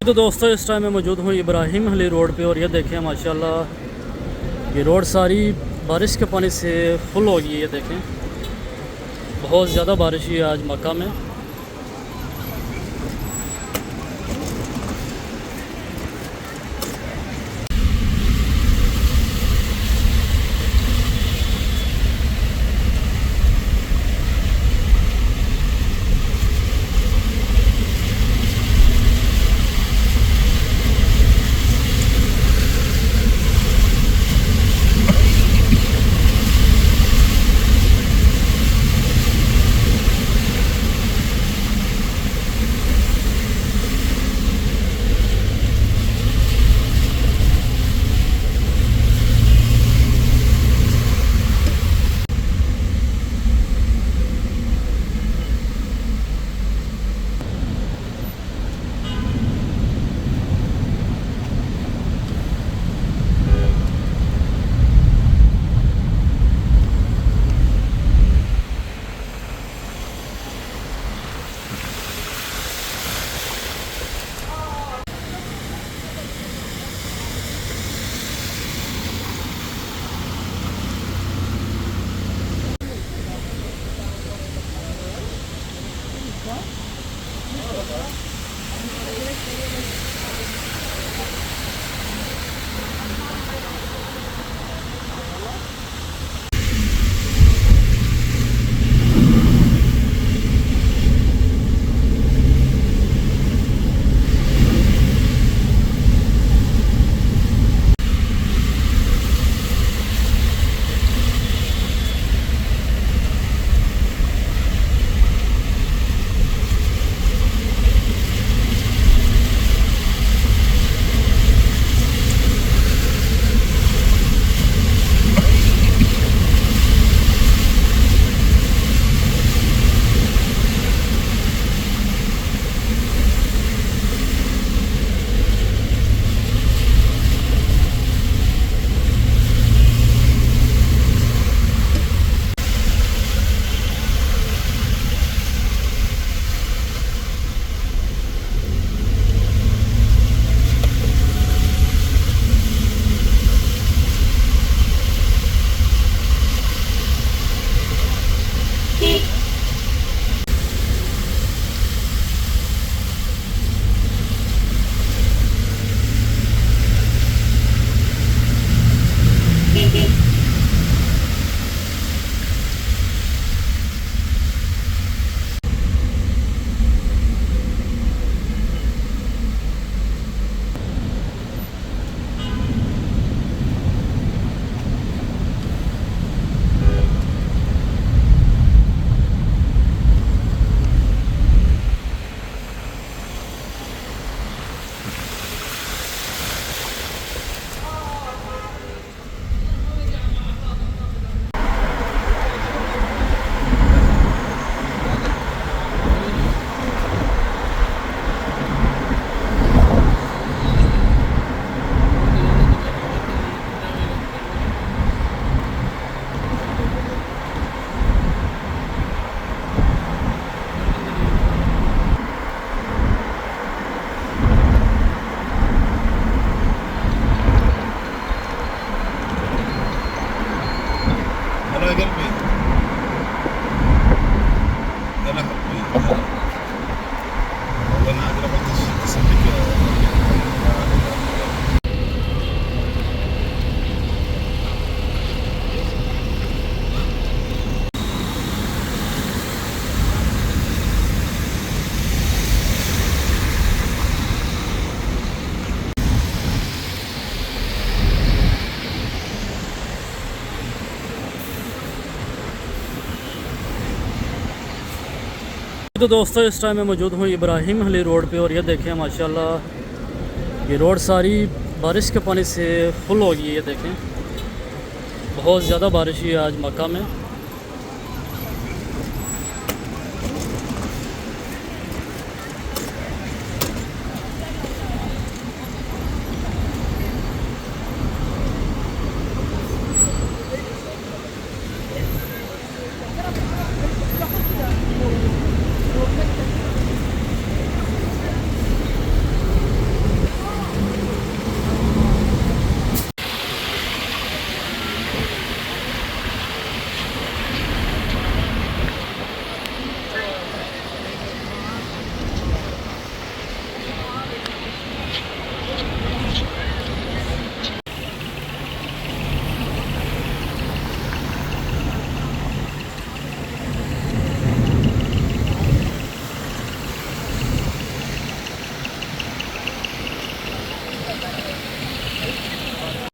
तो दोस्तों इस टाइम मैं मौजूद हूँ इब्राहिम अली रोड पे और ये देखें माशाल्लाह ये रोड सारी बारिश के पानी से फुल हो गई है। ये देखें बहुत ज़्यादा बारिश हुई है आज मक्का में। هلا يا قلبي، هلا حبيبي، هلا. والله انا قادر ابطل اتصل بك يا तो दोस्तों इस टाइम मैं मौजूद हूँ इब्राहिम अली रोड पे और ये देखें माशाल्लाह ये रोड सारी बारिश के पानी से फुल हो गई है। ये देखें बहुत ज़्यादा बारिश हुई है आज मक्का में।